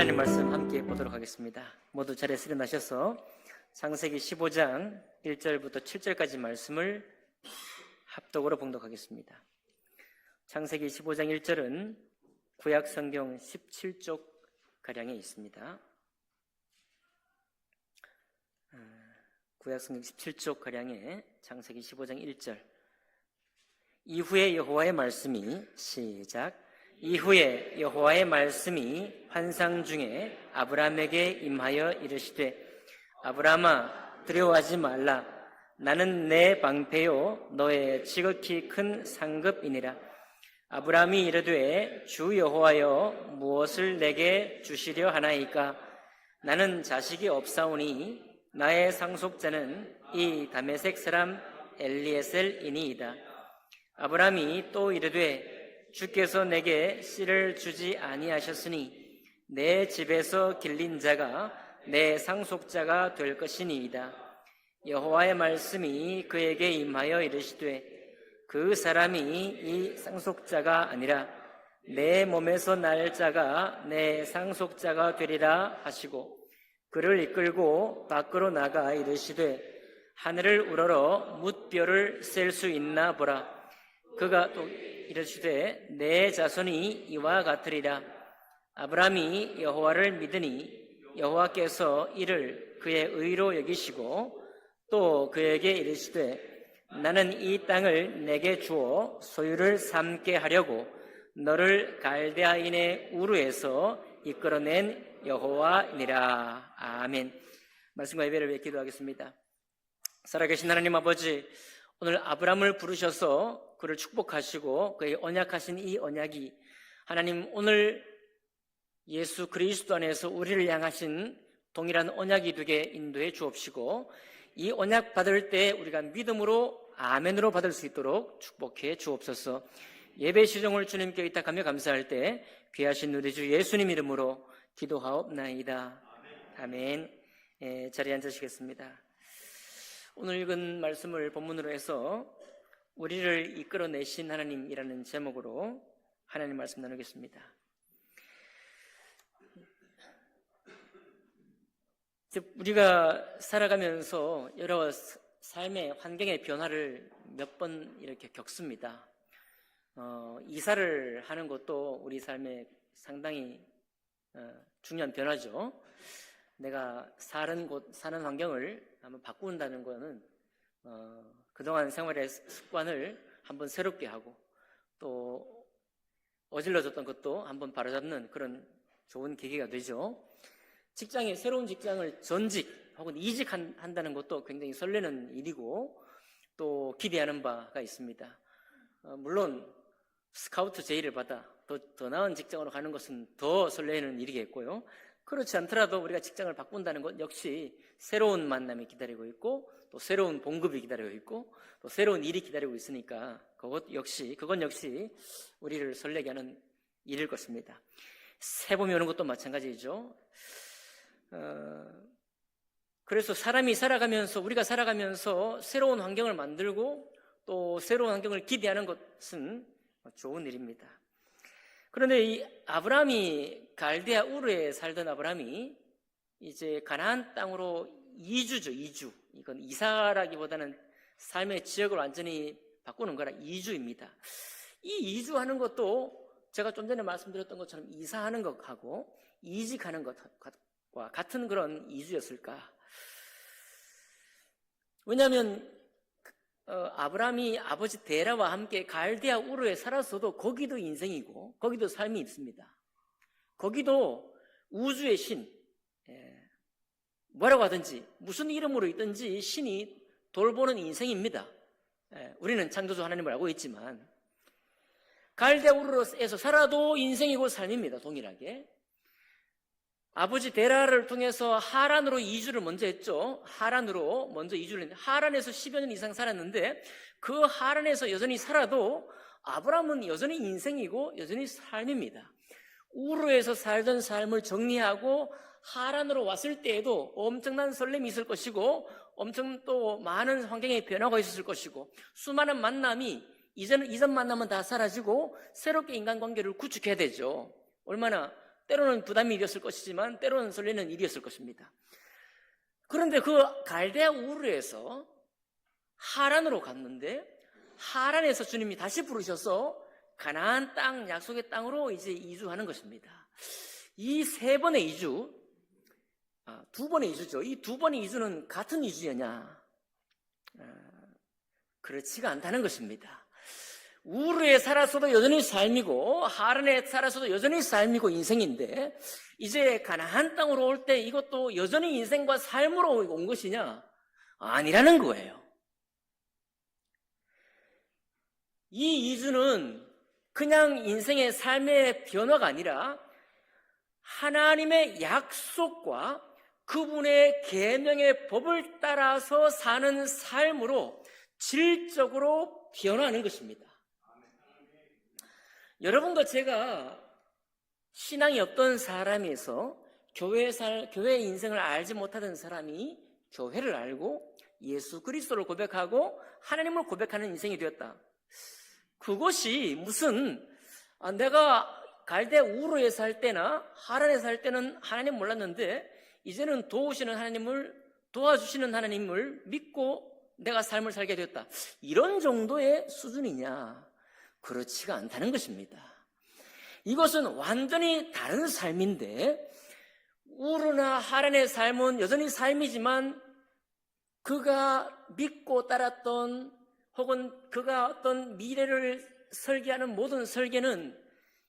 하나님 말씀 함께 보도록 하겠습니다. 모두 자리에서 일어나셔서 창세기 15장 1절부터 7절까지 말씀을 합독으로 봉독하겠습니다. 창세기 15장 1절은 구약 성경 17쪽 가량에 있습니다. 구약 성경 17쪽 가량에 창세기 15장 1절. 이후에 여호와의 말씀이 시작. 이후에 여호와의 말씀이 환상 중에 아브라함에게 임하여 이르시되 아브라함아 두려워하지 말라. 나는 내 방패요 너의 지극히 큰 상급이니라. 아브라함이 이르되 주 여호와여 무엇을 내게 주시려 하나이까? 나는 자식이 없사오니 나의 상속자는 이 다메섹 사람 엘리에셀이니이다. 아브라함이 또 이르되 주께서 내게 씨를 주지 아니하셨으니 내 집에서 길린 자가 내 상속자가 될 것이니이다. 여호와의 말씀이 그에게 임하여 이르시되 그 사람이 이 상속자가 아니라 내 몸에서 날 자가 내 상속자가 되리라 하시고 그를 이끌고 밖으로 나가 이르시되 하늘을 우러러 뭇별을 셀 수 있나 보라. 그가 또 이르시되 내 자손이 이와 같으리라. 아브라함이 여호와를 믿으니 여호와께서 이를 그의 의로 여기시고 또 그에게 이르시되 나는 이 땅을 내게 주어 소유를 삼게 하려고 너를 갈대아인의 우르에서 이끌어낸 여호와니라. 아멘. 말씀과 예배를 위해 기도하겠습니다. 살아계신 하나님 아버지, 오늘 아브라함을 부르셔서 그를 축복하시고 그의 언약하신 이 언약이 하나님 오늘 예수 그리스도 안에서 우리를 향하신 동일한 언약이 되게 인도해 주옵시고 이 언약 받을 때 우리가 믿음으로 아멘으로 받을 수 있도록 축복해 주옵소서. 예배 시종을 주님께 의탁하며 감사할 때 귀하신 우리 주 예수님 이름으로 기도하옵나이다. 아멘. 자리에 앉으시겠습니다. 오늘 읽은 말씀을 본문으로 해서 우리를 이끌어내신 하나님이라는 제목으로 하나님 말씀 나누겠습니다. 우리가 살아가면서 여러 삶의 환경의 변화를 몇 번 이렇게 겪습니다. 이사를 하는 것도 우리 삶에 상당히 중요한 변화죠. 내가 사는 곳, 사는 환경을 한번 바꾼다는 거는 그동안 생활의 습관을 한번 새롭게 하고 또 어질러졌던 것도 한번 바로잡는 그런 좋은 계기가 되죠. 직장에 새로운 직장을 전직 혹은 이직한다는 것도 굉장히 설레는 일이고 또 기대하는 바가 있습니다. 물론 스카우트 제의를 받아 더 나은 직장으로 가는 것은 더 설레는 일이겠고요. 그렇지 않더라도 우리가 직장을 바꾼다는 것 역시 새로운 만남이 기다리고 있고 또 새로운 봉급이 기다리고 있고 또 새로운 일이 기다리고 있으니까 그건 역시 우리를 설레게 하는 일일 것입니다. 새봄이 오는 것도 마찬가지죠. 그래서 우리가 살아가면서 새로운 환경을 만들고 또 새로운 환경을 기대하는 것은 좋은 일입니다. 그런데 이 아브라함이 갈대아 우르에 살던 아브라함이 이제 가나안 땅으로 이주죠. 이건 이사라기보다는 삶의 지역을 완전히 바꾸는 거라 이주입니다. 이 이주하는 것도 제가 좀 전에 말씀드렸던 것처럼 이사하는 것하고 이직하는 것과 같은 그런 이주였을까? 왜냐하면 아브라함이 아버지 데라와 함께 갈대아 우르에 살았어도 거기도 인생이고 거기도 삶이 있습니다. 거기도 우주의 신, 뭐라고 하든지 무슨 이름으로 있든지 신이 돌보는 인생입니다. 우리는 창조주 하나님을 알고 있지만 갈대아 우르에서 살아도 인생이고 삶입니다. 동일하게. 아버지 데라를 통해서 하란으로 이주를 먼저 했죠. 하란으로 먼저 이주를 했는데 하란에서 10여 년 이상 살았는데 그 하란에서 여전히 살아도 아브라함은 여전히 인생이고 여전히 삶입니다. 우르에서 살던 삶을 정리하고 하란으로 왔을 때에도 엄청난 설렘이 있을 것이고 엄청 또 많은 환경의 변화가 있었을 것이고 수많은 만남이 이전 만남은 다 사라지고 새롭게 인간관계를 구축해야 되죠. 얼마나 때로는 부담이 일이었을 것이지만 때로는 설레는 일이었을 것입니다. 그런데 그 갈대아 우르에서 하란으로 갔는데 하란에서 주님이 다시 부르셔서 가나안 땅, 약속의 땅으로 이제 이주하는 것입니다. 이 세 번의 이주, 두 번의 이주죠. 이 두 번의 이주는 같은 이주였냐? 그렇지가 않다는 것입니다. 우르에 살아서도 여전히 삶이고 하란에 살아서도 여전히 삶이고 인생인데 이제 가나안 땅으로 올 때 이것도 여전히 인생과 삶으로 온 것이냐? 아니라는 거예요. 이 이주는 그냥 인생의 삶의 변화가 아니라 하나님의 약속과 그분의 계명의 법을 따라서 사는 삶으로 질적으로 변화하는 것입니다. 여러분과 제가 신앙이 없던 사람에서 교회 인생을 알지 못하던 사람이 교회를 알고 예수 그리스도를 고백하고 하나님을 고백하는 인생이 되었다. 그것이 무슨 내가 갈대 우르에 살 때나 하란에 살 때는 하나님 몰랐는데 이제는 도와주시는 하나님을 믿고 내가 삶을 살게 되었다. 이런 정도의 수준이냐? 그렇지가 않다는 것입니다. 이것은 완전히 다른 삶인데 우르나 하란의 삶은 여전히 삶이지만 그가 믿고 따랐던 혹은 그가 어떤 미래를 설계하는 모든 설계는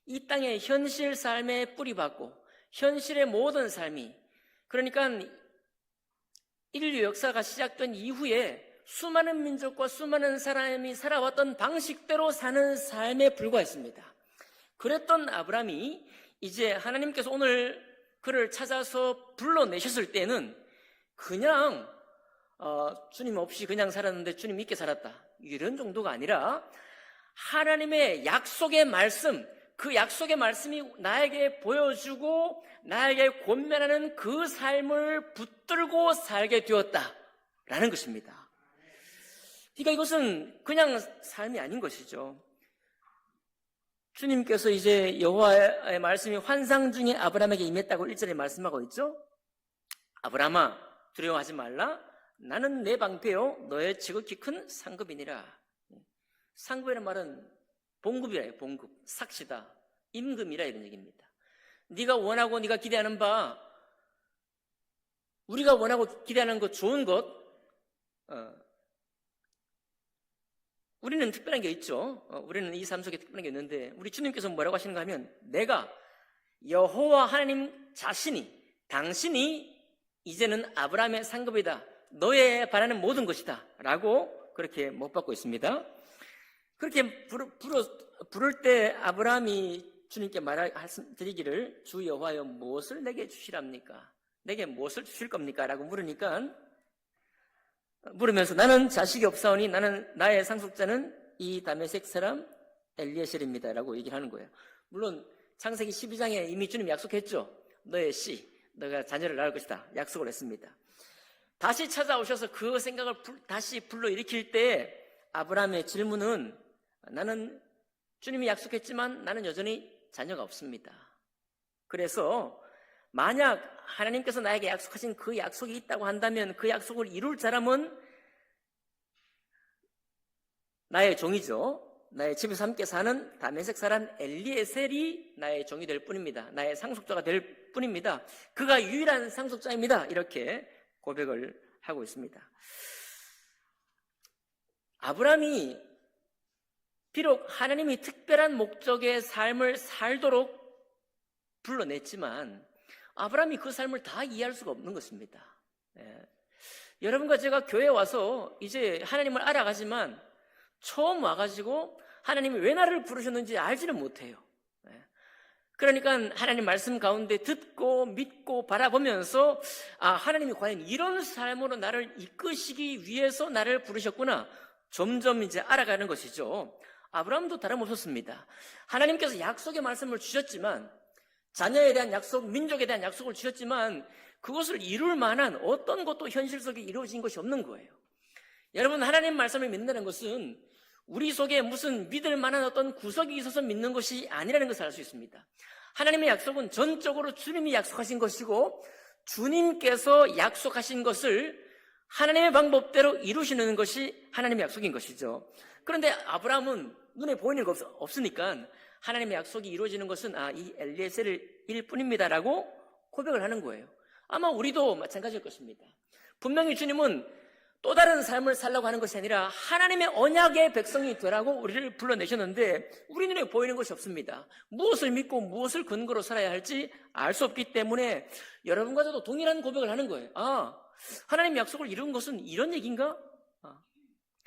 이 땅의 현실 삶에 뿌리박고 현실의 모든 삶이 그러니까 인류 역사가 시작된 이후에 수많은 민족과 수많은 사람이 살아왔던 방식대로 사는 삶에 불과했습니다. 그랬던 아브라함이 이제 하나님께서 오늘 그를 찾아서 불러내셨을 때는 그냥 주님 없이 그냥 살았는데 주님 믿게 살았다 이런 정도가 아니라 하나님의 약속의 말씀, 그 약속의 말씀이 나에게 보여주고 나에게 권면하는 그 삶을 붙들고 살게 되었다라는 것입니다. 그러니까 이것은 그냥 삶이 아닌 것이죠. 주님께서 이제 여호와의 말씀이 환상 중에 아브라함에게 임했다고 1절에 말씀하고 있죠. 아브라함아 두려워하지 말라. 나는 내 방패요 너의 지극히 큰 상급이니라. 상급이라는 말은 봉급이라요. 봉급, 삭시다, 임금이라 이런 얘기입니다. 네가 원하고 네가 기대하는 바 우리가 원하고 기대하는 것 좋은 것 우리는 특별한 게 있죠. 우리는 이 삶 속에 특별한 게 있는데 우리 주님께서 뭐라고 하시는가 하면 내가 여호와 하나님 자신이 당신이 이제는 아브라함의 상급이다. 너의 바라는 모든 것이다. 라고 그렇게 못 받고 있습니다. 그렇게 부를 때 아브라함이 주님께 말씀드리기를 주 여호와여 무엇을 내게 주시랍니까? 내게 무엇을 주실 겁니까? 라고 물으면서 나는 자식이 없사오니 나의 상속자는 이 다메섹 사람 엘리에셀입니다. 라고 얘기를 하는 거예요. 물론 창세기 12장에 이미 주님이 약속했죠. 너의 씨, 너가 자녀를 낳을 것이다. 약속을 했습니다. 다시 찾아오셔서 그 생각을 다시 불러일으킬 때 아브라함의 질문은 나는 주님이 약속했지만 나는 여전히 자녀가 없습니다. 그래서 만약 하나님께서 나에게 약속하신 그 약속이 있다고 한다면 그 약속을 이룰 사람은 나의 종이죠. 나의 집에서 함께 사는 다메섹 사람 엘리에셀이 나의 종이 될 뿐입니다. 나의 상속자가 될 뿐입니다. 그가 유일한 상속자입니다. 이렇게 고백을 하고 있습니다. 아브라함이 비록 하나님이 특별한 목적의 삶을 살도록 불러냈지만 아브라함이 그 삶을 다 이해할 수가 없는 것입니다. 여러분과 제가 교회에 와서 이제 하나님을 알아가지만 처음 와가지고 하나님이 왜 나를 부르셨는지 알지는 못해요. 그러니까 하나님 말씀 가운데 듣고 믿고 바라보면서 하나님이 과연 이런 삶으로 나를 이끄시기 위해서 나를 부르셨구나 점점 이제 알아가는 것이죠. 아브라함도 다름없었습니다. 하나님께서 약속의 말씀을 주셨지만 자녀에 대한 약속, 민족에 대한 약속을 주셨지만 그것을 이룰 만한 어떤 것도 현실 속에 이루어진 것이 없는 거예요. 여러분, 하나님 말씀을 믿는다는 것은 우리 속에 무슨 믿을 만한 어떤 구석이 있어서 믿는 것이 아니라는 것을 알 수 있습니다. 하나님의 약속은 전적으로 주님이 약속하신 것이고 주님께서 약속하신 것을 하나님의 방법대로 이루시는 것이 하나님의 약속인 것이죠. 그런데 아브라함은 눈에 보이는 게 없으니까 하나님의 약속이 이루어지는 것은 이 엘리에셀일 뿐입니다라고 고백을 하는 거예요. 아마 우리도 마찬가지일 것입니다. 분명히 주님은 또 다른 삶을 살라고 하는 것이 아니라 하나님의 언약의 백성이 되라고 우리를 불러내셨는데 우리 눈에 보이는 것이 없습니다. 무엇을 믿고 무엇을 근거로 살아야 할지 알 수 없기 때문에 여러분과 저도 동일한 고백을 하는 거예요. 하나님의 약속을 이룬 것은 이런 얘기인가?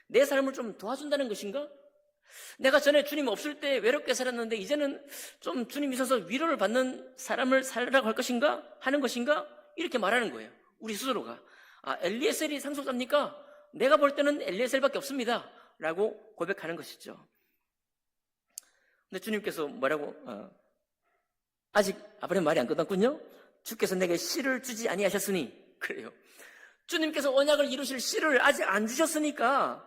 내 삶을 좀 도와준다는 것인가? 내가 전에 주님 없을 때 외롭게 살았는데 이제는 좀 주님 있어서 위로를 받는 사람을 살라고 할 것인가? 하는 것인가? 이렇게 말하는 거예요. 우리 스스로가. 엘리에셀이 상속자입니까? 내가 볼 때는 엘리에셀밖에 없습니다. 라고 고백하는 것이죠. 근데 주님께서 뭐라고? 아직 아브라함 말이 안 끝났군요. 주께서 내게 씨를 주지 아니하셨으니 그래요. 주님께서 언약을 이루실 씨를 아직 안 주셨으니까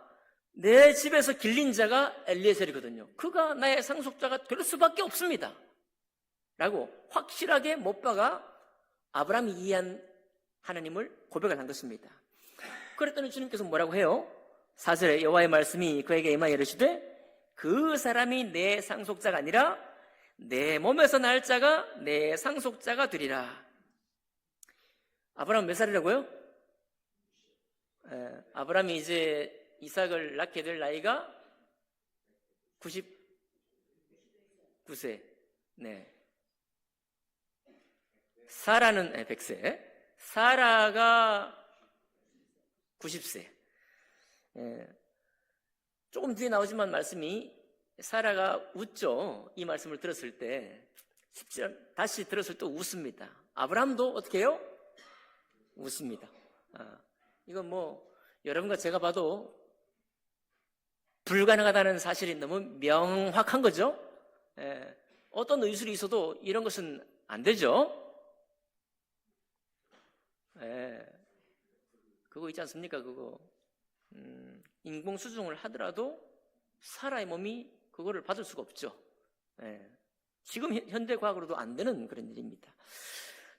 내 집에서 길린 자가 엘리에셀이거든요. 그가 나의 상속자가 될 수밖에 없습니다. 라고 확실하게 못 박아 아브라함이 이해한 하나님을 고백을 한 것입니다. 그랬더니 주님께서 뭐라고 해요? 4절에 여호와의 말씀이 그에게 임하여 이르시되 그 사람이 내 상속자가 아니라 내 몸에서 날 자가 내 상속자가 되리라. 아브라함 몇 살이라고요? 아브라함이 이제 이삭을 낳게 될 나이가 99세. 네. 사라는 100세. 사라가 90세. 조금 뒤에 나오지만 말씀이 사라가 웃죠. 이 말씀을 들었을 때 10절 다시 들었을 때 웃습니다. 아브라함도 어떻게 해요? 웃습니다. 이건 여러분과 제가 봐도 불가능하다는 사실이 너무 명확한 거죠. 어떤 의술이 있어도 이런 것은 안 되죠. 그거 있지 않습니까? 그거 인공수정을 하더라도 사라의 몸이 그거를 받을 수가 없죠. 지금 현대 과학으로도 안 되는 그런 일입니다.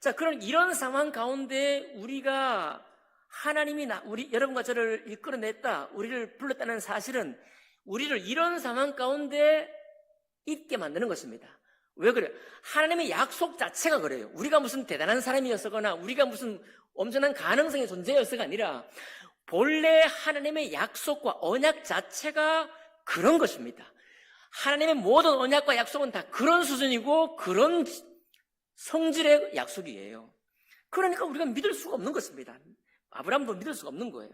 자, 그런 이런 상황 가운데 우리가 하나님이 여러분과 저를 이끌어냈다, 우리를 불렀다는 사실은 우리를 이런 상황 가운데 있게 만드는 것입니다. 왜 그래요? 하나님의 약속 자체가 그래요. 우리가 무슨 대단한 사람이었거나 우리가 무슨 엄청난 가능성의 존재였어가 아니라 본래 하나님의 약속과 언약 자체가 그런 것입니다. 하나님의 모든 언약과 약속은 다 그런 수준이고 그런 성질의 약속이에요. 그러니까 우리가 믿을 수가 없는 것입니다. 아브라함도 믿을 수가 없는 거예요.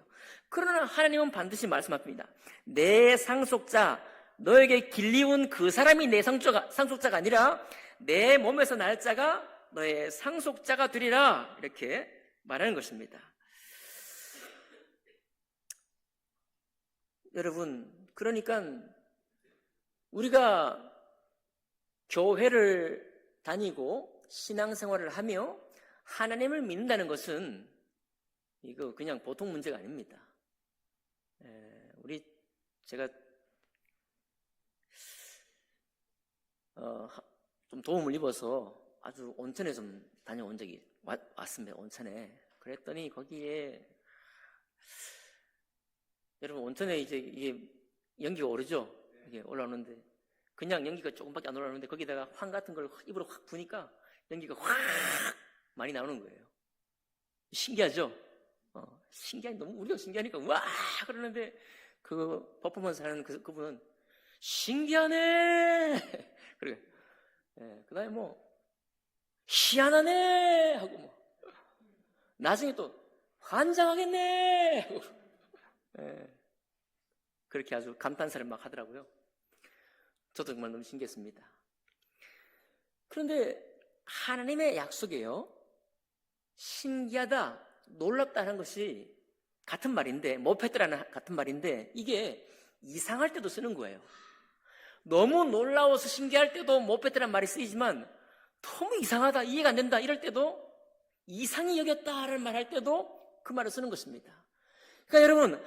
그러나 하나님은 반드시 말씀하십니다. 내 상속자, 너에게 길리운 그 사람이 내 상속자가 아니라 내 몸에서 날 자가 너의 상속자가 되리라, 이렇게 말하는 것입니다. 여러분, 그러니까 우리가 교회를 다니고 신앙생활을 하며 하나님을 믿는다는 것은 이거 그냥 보통 문제가 아닙니다. 제가 좀 도움을 입어서 아주 온천에 좀 다녀온 적이 왔습니다. 온천에. 그랬더니 거기에 여러분 온천에 이제 이게 연기가 오르죠. 이게 올라오는데 그냥 연기가 조금밖에 안 올라오는데 거기다가 황 같은 걸 입으로 확 부니까 연기가 확 많이 나오는 거예요. 신기하죠? 신기하니 너무 우리가 신기하니까 와 그러는데 그 퍼포먼스 하는 그분은 신기하네. 그래. 그다음에 희한하네 하고 나중에 또 환장하겠네 하고 그렇게 아주 감탄사를 막 하더라고요. 저도 정말 너무 신기했습니다. 그런데 하나님의 약속이에요. 신기하다, 놀랍다는 것이 같은 말인데, 모페트라는 같은 말인데 이게 이상할 때도 쓰는 거예요. 너무 놀라워서 신기할 때도 모페트라는 말이 쓰이지만 너무 이상하다, 이해가 안 된다 이럴 때도, 이상히 여겼다라는 말 할 때도 그 말을 쓰는 것입니다. 그러니까 여러분,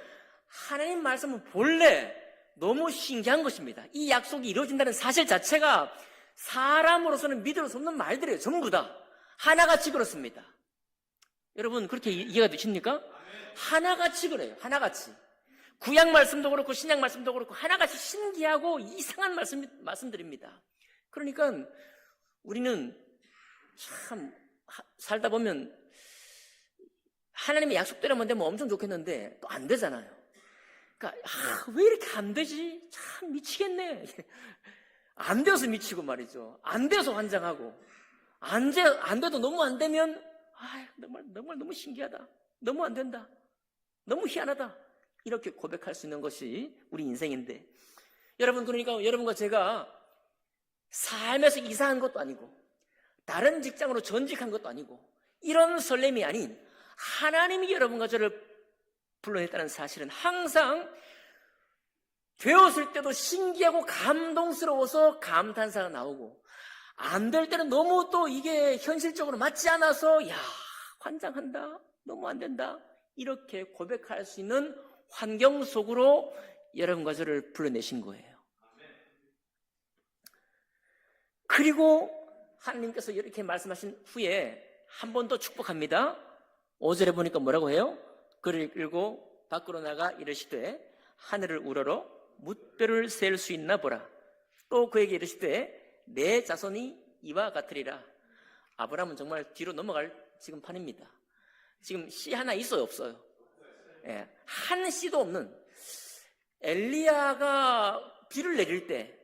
하나님 말씀은 본래 너무 신기한 것입니다. 이 약속이 이루어진다는 사실 자체가 사람으로서는 믿을 수 없는 말들이에요. 전부 다 하나같이 그렇습니다. 여러분 그렇게 이해가 되십니까? 하나같이 그래요. 하나같이. 구약 말씀도 그렇고 신약 말씀도 그렇고 하나같이 신기하고 이상한 말씀드립니다. 그러니까 우리는 참 살다 보면 하나님의 약속대로만 되면 엄청 좋겠는데 또 안 되잖아요. 그러니까 왜 이렇게 안 되지? 참 미치겠네. 안 되어서 미치고 말이죠. 안 되어서 환장하고 안 돼도 너무 안 되면 정말 너무 신기하다. 너무 안 된다. 너무 희한하다. 이렇게 고백할 수 있는 것이 우리 인생인데 여러분 그러니까 여러분과 제가 삶에서 이사한 것도 아니고 다른 직장으로 전직한 것도 아니고 이런 설렘이 아닌 하나님이 여러분과 저를 불러냈다는 사실은 항상 되었을 때도 신기하고 감동스러워서 감탄사가 나오고 안 될 때는 너무 또 이게 현실적으로 맞지 않아서 환장한다. 너무 안 된다. 이렇게 고백할 수 있는 환경 속으로 여러분과 저를 불러내신 거예요. 그리고 하나님께서 이렇게 말씀하신 후에 한 번 더 축복합니다. 5절에 보니까 뭐라고 해요? 그를 끌고 밖으로 나가 이르시되 하늘을 우러러 뭇별을 셀 수 있나 보라. 또 그에게 이르시되 내 자손이 이와 같으리라. 아브라함은 정말 뒤로 넘어갈 지금 판입니다. 지금 씨 하나 있어요, 없어요? 예, 한 씨도 없는. 엘리야가 비를 내릴 때,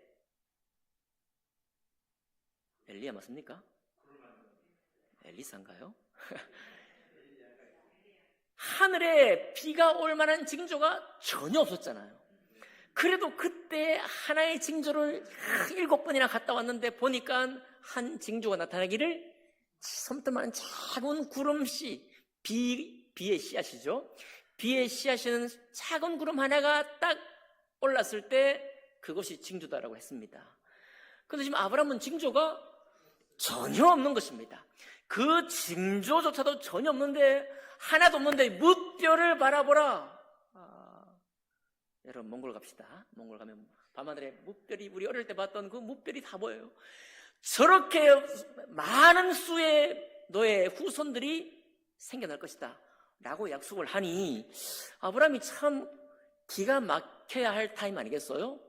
엘리야 맞습니까? 엘리사인가요? 하늘에 비가 올 만한 징조가 전혀 없었잖아요. 그래도 그때 하나의 징조를 7번이나 갔다 왔는데 보니까 한 징조가 나타나기를 섬뜩한 작은 구름씨, 비의 씨앗이죠. 비의 씨앗이는 작은 구름 하나가 딱 올랐을 때 그것이 징조다라고 했습니다. 그런데 지금 아브라함은 징조가 전혀 없는 것입니다. 그 징조조차도 전혀 없는데 하나도 없는데 뭇별을 바라보라. 여러분 몽골 갑시다. 몽골 가면 밤하늘에 뭇별이 우리 어릴 때 봤던 그 뭇별이 다 보여요. 저렇게 많은 수의 너의 후손들이 생겨날 것이다 라고 약속을 하니 아브라함이 참 기가 막혀야 할 타임 아니겠어요?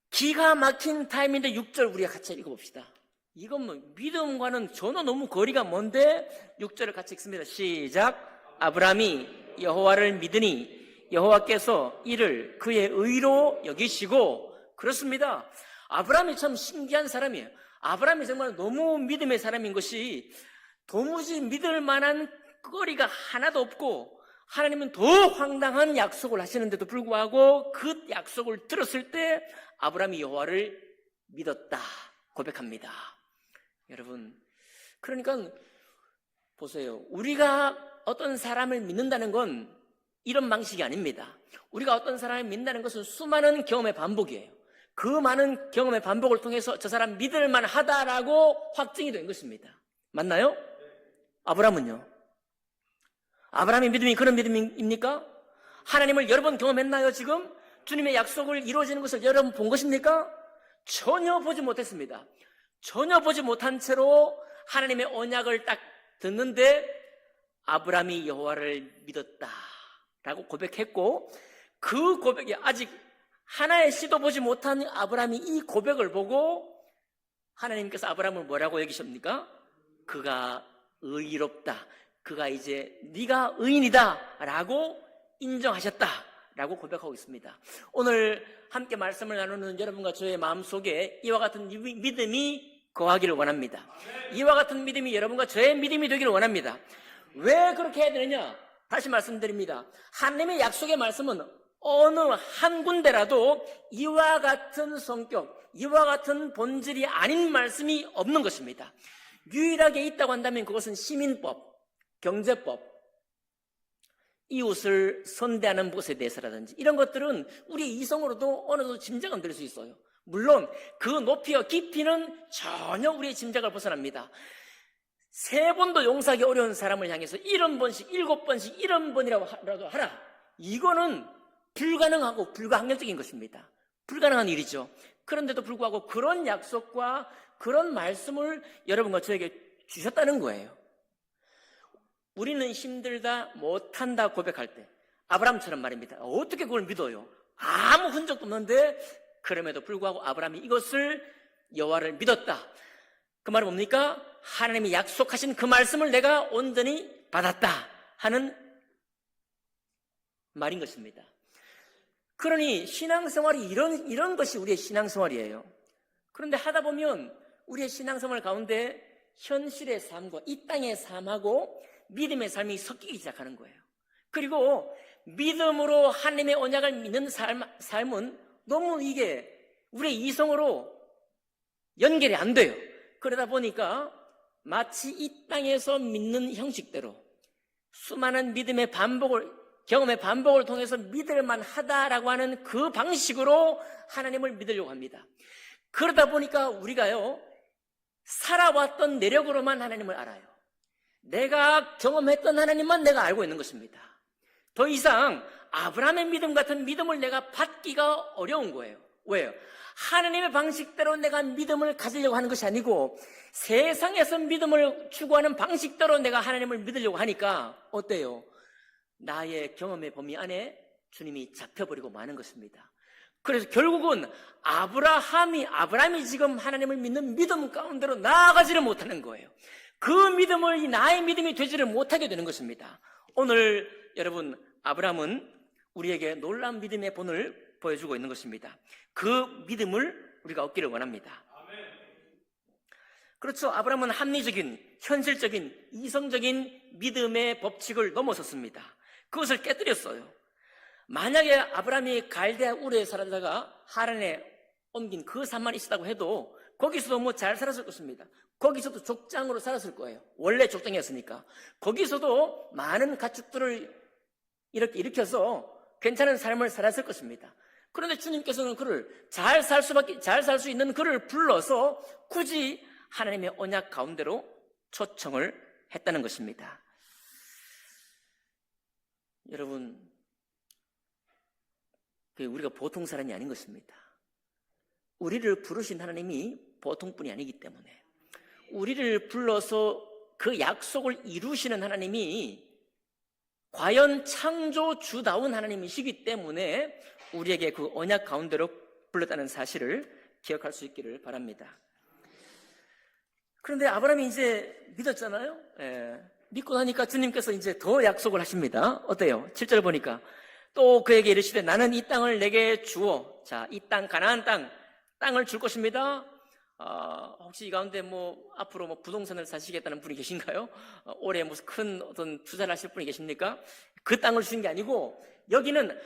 기가 막힌 타임인데 6절 우리가 같이 읽어봅시다. 이건 뭐 믿음과는 전혀 너무 거리가 먼데 6절을 같이 읽습니다. 시작. 아브라함이 여호와를 믿으니 여호와께서 이를 그의 의로 여기시고. 그렇습니다. 아브라함이 참 신기한 사람이에요. 아브라함이 정말 너무 믿음의 사람인 것이 도무지 믿을 만한 거리가 하나도 없고 하나님은 더 황당한 약속을 하시는데도 불구하고 그 약속을 들었을 때 아브라함이 여호와를 믿었다 고백합니다. 여러분 그러니까 보세요. 우리가 어떤 사람을 믿는다는 건 이런 방식이 아닙니다. 우리가 어떤 사람을 믿는다는 것은 수많은 경험의 반복이에요. 그 많은 경험의 반복을 통해서 저 사람 믿을 만하다라고 확증이 된 것입니다. 맞나요? 아브라함은요? 아브라함의 믿음이 그런 믿음입니까? 하나님을 여러 번 경험했나요 지금? 주님의 약속을 이루어지는 것을 여러 번 본 것입니까? 전혀 보지 못했습니다. 전혀 보지 못한 채로 하나님의 언약을 딱 듣는데 아브라함이 여호와를 믿었다라고 고백했고 그 고백이 아직 하나의 씨도 보지 못한 아브라함이 이 고백을 보고 하나님께서 아브라함을 뭐라고 여기십니까? 그가 의롭다. 그가 이제 네가 의인이다 라고 인정하셨다 라고 고백하고 있습니다. 오늘 함께 말씀을 나누는 여러분과 저의 마음속에 이와 같은 믿음이 거하기를 원합니다. 이와 같은 믿음이 여러분과 저의 믿음이 되기를 원합니다. 왜 그렇게 해야 되느냐? 다시 말씀드립니다. 하나님의 약속의 말씀은 어느 한 군데라도 이와 같은 성격, 이와 같은 본질이 아닌 말씀이 없는 것입니다. 유일하게 있다고 한다면 그것은 시민법, 경제법, 이웃을 선대하는 것에 대해서라든지 이런 것들은 우리의 이성으로도 어느 정도 짐작은 될 수 있어요. 물론 그 높이와 깊이는 전혀 우리의 짐작을 벗어납니다. 3번도 용서하기 어려운 사람을 향해서 70번씩 7번씩 70번이라도 하라. 이거는 불가능하고 불가항력적인 것입니다. 불가능한 일이죠. 그런데도 불구하고 그런 약속과 그런 말씀을 여러분과 저에게 주셨다는 거예요. 우리는 힘들다, 못한다 고백할 때 아브라함처럼 말입니다. 어떻게 그걸 믿어요? 아무 흔적도 없는데 그럼에도 불구하고 아브라함이 이것을 여호와를 믿었다. 그 말은 뭡니까? 하나님이 약속하신 그 말씀을 내가 온전히 받았다 하는 말인 것입니다. 그러니 신앙생활이 이런 것이 우리의 신앙생활이에요. 그런데 하다 보면 우리의 신앙생활 가운데 현실의 삶과 이 땅의 삶하고 믿음의 삶이 섞이기 시작하는 거예요. 그리고 믿음으로 하나님의 언약을 믿는 삶은 너무 이게 우리의 이성으로 연결이 안 돼요. 그러다 보니까 마치 이 땅에서 믿는 형식대로 수많은 믿음의 경험의 반복을 통해서 믿을만 하다라고 하는 그 방식으로 하나님을 믿으려고 합니다. 그러다 보니까 우리가요, 살아왔던 내력으로만 하나님을 알아요. 내가 경험했던 하나님만 내가 알고 있는 것입니다. 더 이상 아브라함의 믿음 같은 믿음을 내가 받기가 어려운 거예요. 왜요? 하나님의 방식대로 내가 믿음을 가지려고 하는 것이 아니고 세상에서 믿음을 추구하는 방식대로 내가 하나님을 믿으려고 하니까 어때요? 나의 경험의 범위 안에 주님이 잡혀버리고 마는 것입니다. 그래서 결국은 아브라함이 지금 하나님을 믿는 믿음 가운데로 나아가지를 못하는 거예요. 그 믿음을 나의 믿음이 되지를 못하게 되는 것입니다. 오늘 여러분, 아브라함은 우리에게 놀라운 믿음의 본을 보여주고 있는 것입니다. 그 믿음을 우리가 얻기를 원합니다. 그렇죠. 아브라함은 합리적인, 현실적인, 이성적인 믿음의 법칙을 넘어섰습니다. 그것을 깨뜨렸어요. 만약에 아브라함이 갈대아 우르에 살다가 하란에 옮긴 그 산만 있었다고 해도 거기서도 뭐 잘 살았을 것입니다. 거기서도 족장으로 살았을 거예요. 원래 족장이었으니까. 거기서도 많은 가축들을 이렇게 일으켜서 괜찮은 삶을 살았을 것입니다. 그런데 주님께서는 그를 잘 살 수 있는 그를 불러서 굳이 하나님의 언약 가운데로 초청을 했다는 것입니다. 여러분, 우리가 보통 사람이 아닌 것입니다. 우리를 부르신 하나님이 보통뿐이 아니기 때문에 우리를 불러서 그 약속을 이루시는 하나님이 과연 창조주다운 하나님이시기 때문에 우리에게 그 언약 가운데로 불렀다는 사실을 기억할 수 있기를 바랍니다. 그런데 아브라함이 이제 믿었잖아요. 믿고 나니까 주님께서 이제 더 약속을 하십니다. 어때요? 7절 보니까 또 그에게 이르시되 나는 이 땅을 내게 주어, 자, 이 땅 가나안 땅을 줄 것입니다. 혹시 이 가운데 앞으로 부동산을 사시겠다는 분이 계신가요? 올해 무슨 큰 어떤 투자를 하실 분이 계십니까? 그 땅을 주신 게 아니고 여기는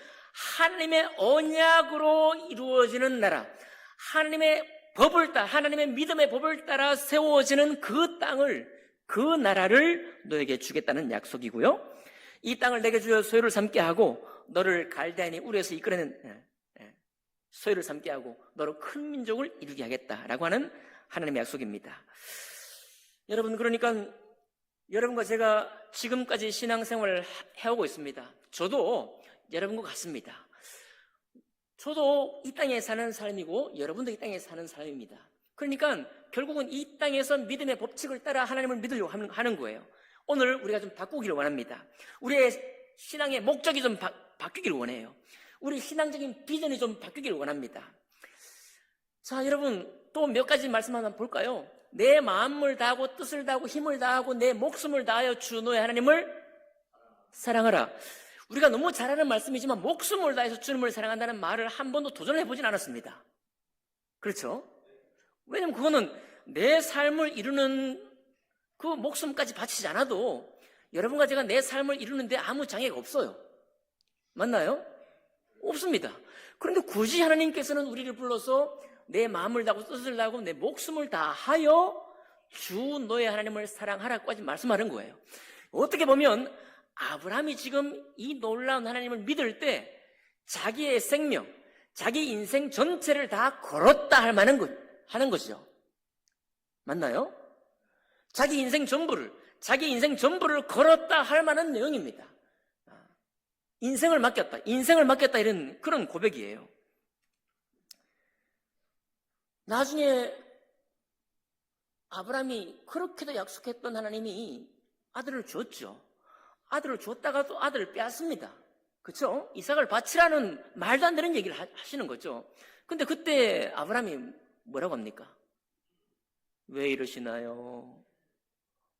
하나님의 언약으로 이루어지는 나라, 하나님의 믿음의 법을 따라 세워지는 그 땅을, 그 나라를 너에게 주겠다는 약속이고요. 이 땅을 내게 주어 소유를 삼게 하고 너를 갈대아인의 우르에서 이끌어낸 소유를 삼게 하고 너로 큰 민족을 이루게 하겠다라고 하는 하나님의 약속입니다. 여러분, 그러니까 여러분과 제가 지금까지 신앙생활을 해오고 있습니다. 저도 여러분과 같습니다. 저도 이 땅에 사는 사람이고 여러분도 이 땅에 사는 사람입니다. 그러니까 결국은 이 땅에서 믿음의 법칙을 따라 하나님을 믿으려고 하는 거예요. 오늘 우리가 좀 바꾸기를 원합니다. 우리의 신앙의 목적이 좀 바뀌기를 원해요. 우리 신앙적인 비전이 좀 바뀌기를 원합니다. 자, 여러분, 또 몇 가지 말씀 한번 볼까요? 내 마음을 다하고 뜻을 다하고 힘을 다하고 내 목숨을 다하여 주 너의 하나님을 사랑하라. 우리가 너무 잘 아는 말씀이지만 목숨을 다해서 주님을 사랑한다는 말을 한 번도 도전을 해보진 않았습니다. 그렇죠? 왜냐면 그거는 내 삶을 이루는 그 목숨까지 바치지 않아도 여러분과 제가 내 삶을 이루는데 아무 장애가 없어요. 맞나요? 없습니다. 그런데 굳이 하나님께서는 우리를 불러서 내 마음을 다하고 뜻을 다하고 내 목숨을 다하여 주 너의 하나님을 사랑하라고까지 말씀하는 거예요. 어떻게 보면 아브라함이 지금 이 놀라운 하나님을 믿을 때 자기의 생명, 자기 인생 전체를 다 걸었다 하는 것이죠. 맞나요? 자기 인생 전부를 걸었다 할 만한 내용입니다. 인생을 맡겼다 이런 그런 고백이에요. 나중에 아브라함이 그렇게도 약속했던 하나님이 아들을 줬죠. 아들을 줬다가 또 아들을 빼앗습니다. 그렇죠? 이삭을 바치라는 말도 안 되는 얘기를 하시는 거죠. 근데 그때 아브라함이 뭐라고 합니까? 왜 이러시나요?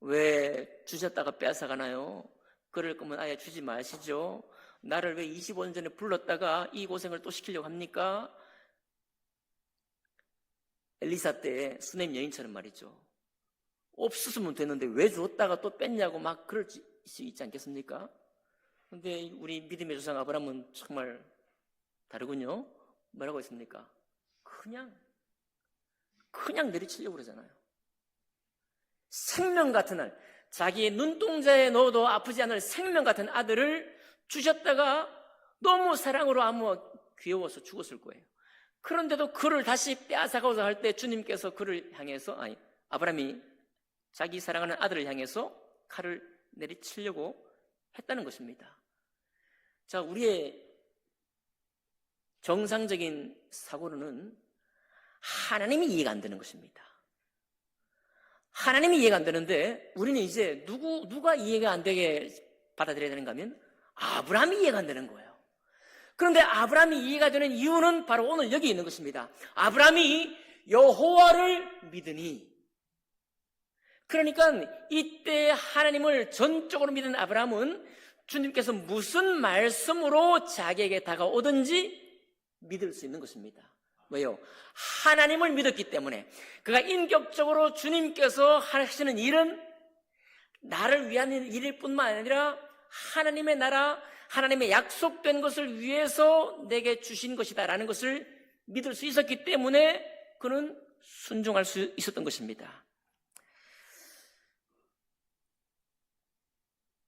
왜 주셨다가 빼앗아가나요? 그럴 거면 아예 주지 마시죠. 나를 왜 25년 전에 불렀다가 이 고생을 또 시키려고 합니까? 엘리사 때 수넴 여인처럼 말이죠. 없었으면 됐는데 왜 줬다가 또 뺐냐고 막 그럴 수 있지 않겠습니까? 근데 우리 믿음의 조상 아브라함은 정말 다르군요. 뭐라고 했습니까? 그냥 내리치려고 그러잖아요. 생명 같은 날, 자기의 눈동자에 넣어도 아프지 않을 생명 같은 아들을 주셨다가 너무 사랑으로 아무 귀여워서 죽었을 거예요. 그런데도 그를 다시 빼앗아가고자 할 때 주님께서 그를 향해서, 아브라함이 자기 사랑하는 아들을 향해서 칼을 내리치려고 했다는 것입니다. 자, 우리의 정상적인 사고로는 하나님이 이해가 안 되는 것입니다. 하나님이 이해가 안 되는데 우리는 이제 누가 이해가 안 되게 받아들여야 되는가 하면 아브라함이 이해가 안 되는 거예요. 그런데 아브라함이 이해가 되는 이유는 바로 오늘 여기 있는 것입니다. 아브라함이 여호와를 믿으니. 그러니까 이때 하나님을 전적으로 믿은 아브라함은 주님께서 무슨 말씀으로 자기에게 다가오든지 믿을 수 있는 것입니다. 왜요? 하나님을 믿었기 때문에. 그가 인격적으로 주님께서 하시는 일은 나를 위한 일일 뿐만 아니라 하나님의 나라, 하나님의 약속된 것을 위해서 내게 주신 것이다 라는 것을 믿을 수 있었기 때문에 그는 순종할 수 있었던 것입니다.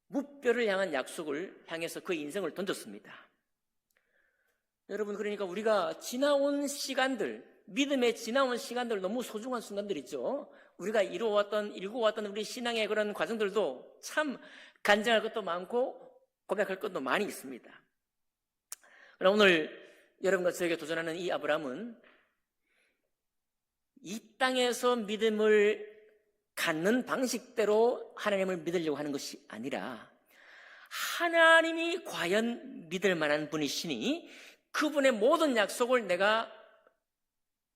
무뼈를 향한 약속을 향해서 그 인생을 던졌습니다. 여러분, 그러니까 우리가 지나온 시간들, 믿음의 지나온 시간들, 너무 소중한 순간들 있죠. 우리가 읽어왔던 우리 신앙의 그런 과정들도 참 간증할 것도 많고 고백할 것도 많이 있습니다. 그럼 오늘 여러분과 저에게 도전하는 이 아브라함은 이 땅에서 믿음을 갖는 방식대로 하나님을 믿으려고 하는 것이 아니라 하나님이 과연 믿을 만한 분이시니 그분의 모든 약속을 내가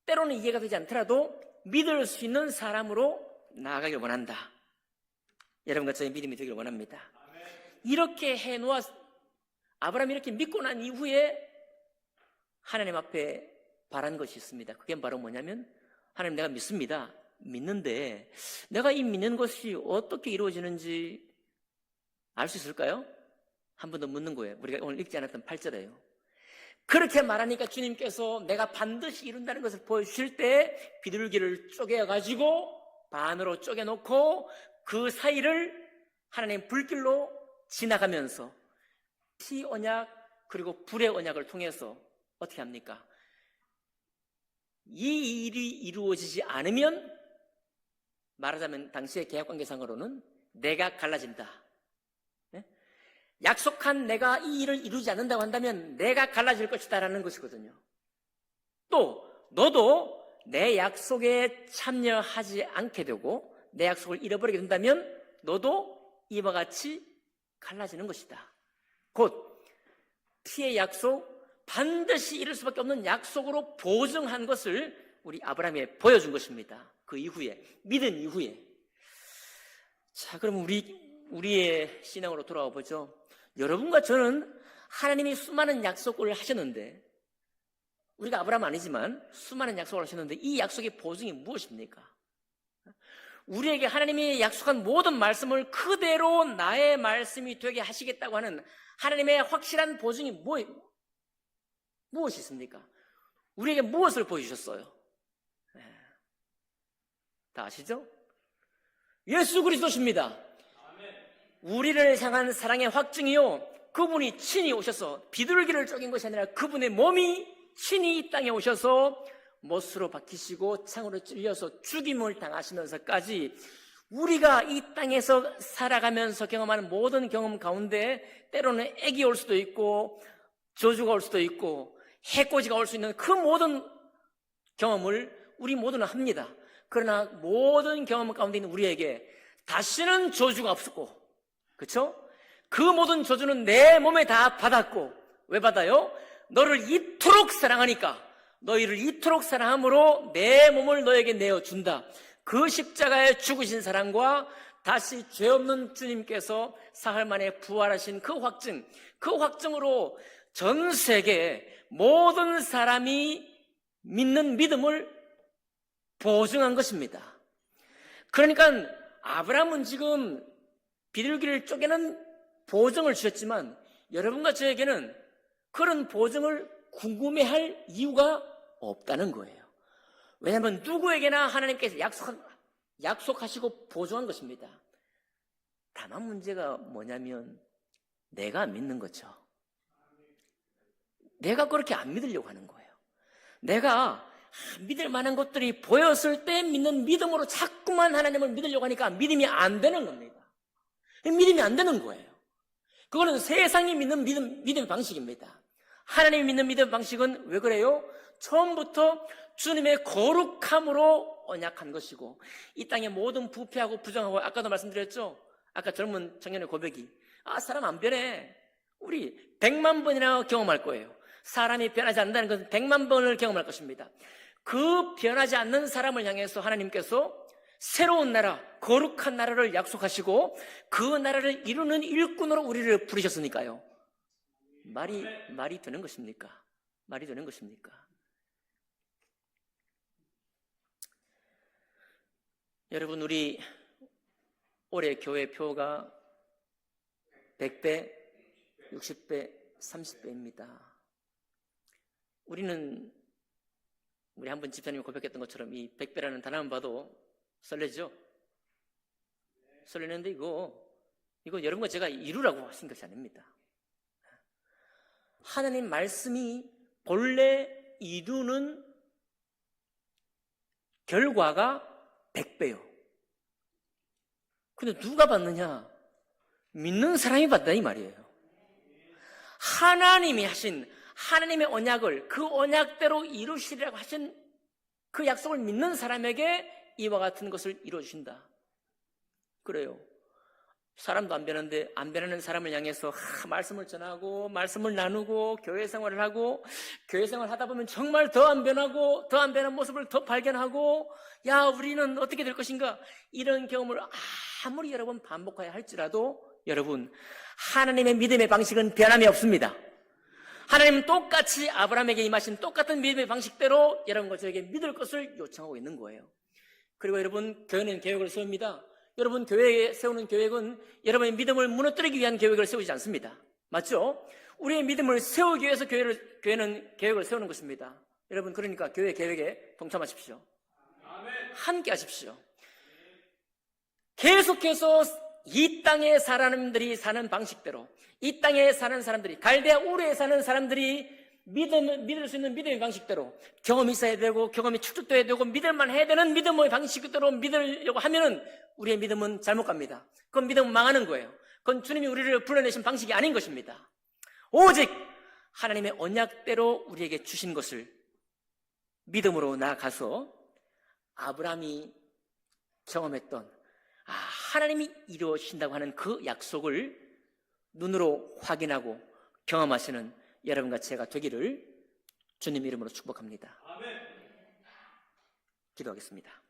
때로는 이해가 되지 않더라도 믿을 수 있는 사람으로 나아가길 원한다. 여러분과 저의 믿음이 되길 원합니다. 이렇게 해놓아 아브라함이 이렇게 믿고 난 이후에 하나님 앞에 바란 것이 있습니다. 그게 바로 뭐냐면 하나님, 내가 믿습니다. 믿는데 내가 이 믿는 것이 어떻게 이루어지는지 알 수 있을까요? 한 번 더 묻는 거예요. 우리가 오늘 읽지 않았던 8절이에요. 그렇게 말하니까 주님께서 내가 반드시 이룬다는 것을 보여주실 때 비둘기를 쪼개가지고 반으로 쪼개놓고 그 사이를 하나님 불길로 지나가면서 피 언약 그리고 불의 언약을 통해서 어떻게 합니까? 이 일이 이루어지지 않으면 말하자면 당시의 계약관계상으로는 내가 갈라진다. 약속한 내가 이 일을 이루지 않는다고 한다면 내가 갈라질 것이다 라는 것이거든요. 또 너도 내 약속에 참여하지 않게 되고 내 약속을 잃어버리게 된다면 너도 이와 같이 갈라지는 것이다. 곧 피의 약속, 반드시 이룰 수밖에 없는 약속으로 보증한 것을 우리 아브라함에 보여준 것입니다. 그 이후에, 믿은 이후에. 자, 그럼 우리의 신앙으로 돌아와 보죠. 여러분과 저는 하나님이 수많은 약속을 하셨는데, 우리가 아브라함 아니지만 수많은 약속을 하셨는데 이 약속의 보증이 무엇입니까? 우리에게 하나님이 약속한 모든 말씀을 그대로 나의 말씀이 되게 하시겠다고 하는 하나님의 확실한 보증이 무엇이 있습니까? 우리에게 무엇을 보여주셨어요? 다 아시죠? 예수 그리스도십니다. 우리를 향한 사랑의 확증이요, 그분이 친히 오셔서 비둘기를 쪼갠 것이 아니라 그분의 몸이 친히 이 땅에 오셔서 못으로 박히시고 창으로 찔려서 죽임을 당하시면서까지 우리가 이 땅에서 살아가면서 경험하는 모든 경험 가운데 때로는 액이 올 수도 있고 저주가 올 수도 있고 해코지가 올 수 있는 그 모든 경험을 우리 모두는 합니다. 그러나 모든 경험 가운데 있는 우리에게 다시는 저주가 없었고, 그렇죠? 그 모든 저주는 내 몸에 다 받았고, 왜 받아요? 너를 이토록 사랑하니까, 너희를 이토록 사랑함으로 내 몸을 너에게 내어준다. 그 십자가에 죽으신 사랑과 다시 죄 없는 주님께서 사흘 만에 부활하신 그 확증으로 전 세계 모든 사람이 믿는 믿음을 보증한 것입니다. 그러니까 아브라함은 지금 비둘기를 쪼개는 보증을 주셨지만 여러분과 저에게는 그런 보증을 궁금해할 이유가 없다는 거예요. 왜냐하면 누구에게나 하나님께서 약속하시고 보증한 것입니다. 다만 문제가 뭐냐면 내가 믿는 거죠. 내가 그렇게 안 믿으려고 하는 거예요. 내가 믿을 만한 것들이 보였을 때 믿는 믿음으로 자꾸만 하나님을 믿으려고 하니까 믿음이 안 되는 겁니다. 믿음이 안 되는 거예요. 그거는 세상이 믿는 믿음의 방식입니다. 하나님이 믿는 믿음의 방식은 왜 그래요? 처음부터 주님의 거룩함으로 언약한 것이고, 이 땅의 모든 부패하고 부정하고, 아까도 말씀드렸죠? 아까 젊은 청년의 고백이, 사람 안 변해. 우리 100만 번이나 경험할 거예요. 사람이 변하지 않는다는 것은 100만 번을 경험할 것입니다. 그 변하지 않는 사람을 향해서 하나님께서 새로운 나라, 거룩한 나라를 약속하시고 그 나라를 이루는 일꾼으로 우리를 부르셨으니까요. 말이 되는 것입니까? 말이 되는 것입니까? 여러분, 우리 올해 교회 표가 100배, 60배, 30배입니다. 우리 한번 집사님이 고백했던 것처럼 이 100배라는 단어만 봐도 설레죠? 설레는데 이거 여러분과 제가 이루라고 하신 것이 아닙니다. 하나님 말씀이 본래 이루는 결과가 100배요. 근데 누가 받느냐? 믿는 사람이 받다 이 말이에요. 하나님이 하신 하나님의 언약을 그 언약대로 이루시리라고 하신 그 약속을 믿는 사람에게 이와 같은 것을 이루어주신다. 그래요. 사람도 안 변하는데 안 변하는 사람을 향해서 말씀을 전하고 말씀을 나누고 교회 생활을 하고, 교회 생활을 하다 보면 정말 더 안 변하고 더 안 변한 모습을 더 발견하고, 야, 우리는 어떻게 될 것인가, 이런 경험을 아무리 여러 번 반복해야 할지라도 여러분, 하나님의 믿음의 방식은 변함이 없습니다. 하나님은 똑같이 아브라함에게 임하신 똑같은 믿음의 방식대로 여러분과 저에게 믿을 것을 요청하고 있는 거예요. 그리고 여러분, 교회는 계획을 세웁니다. 여러분, 교회에 세우는 계획은 여러분의 믿음을 무너뜨리기 위한 계획을 세우지 않습니다. 맞죠? 우리의 믿음을 세우기 위해서 교회는 계획을 세우는 것입니다. 여러분, 그러니까 교회 계획에 동참하십시오. 함께 하십시오. 계속해서 이 땅에 사람들이 사는 방식대로, 이 땅에 사는 사람들이, 갈대아 우르에 사는 사람들이 믿을 수 있는 믿음의 방식대로, 경험이 있어야 되고 경험이 축적돼야 되고 믿을만 해야 되는 믿음의 방식대로 믿으려고 하면은 우리의 믿음은 잘못 갑니다. 그건 믿음은 망하는 거예요. 그건 주님이 우리를 불러내신 방식이 아닌 것입니다. 오직 하나님의 언약대로 우리에게 주신 것을 믿음으로 나아가서 아브라함이 경험했던, 하나님이 이루어진다고 하는 그 약속을 눈으로 확인하고 경험하시는 여러분과 제가 되기를 주님 이름으로 축복합니다. 기도하겠습니다.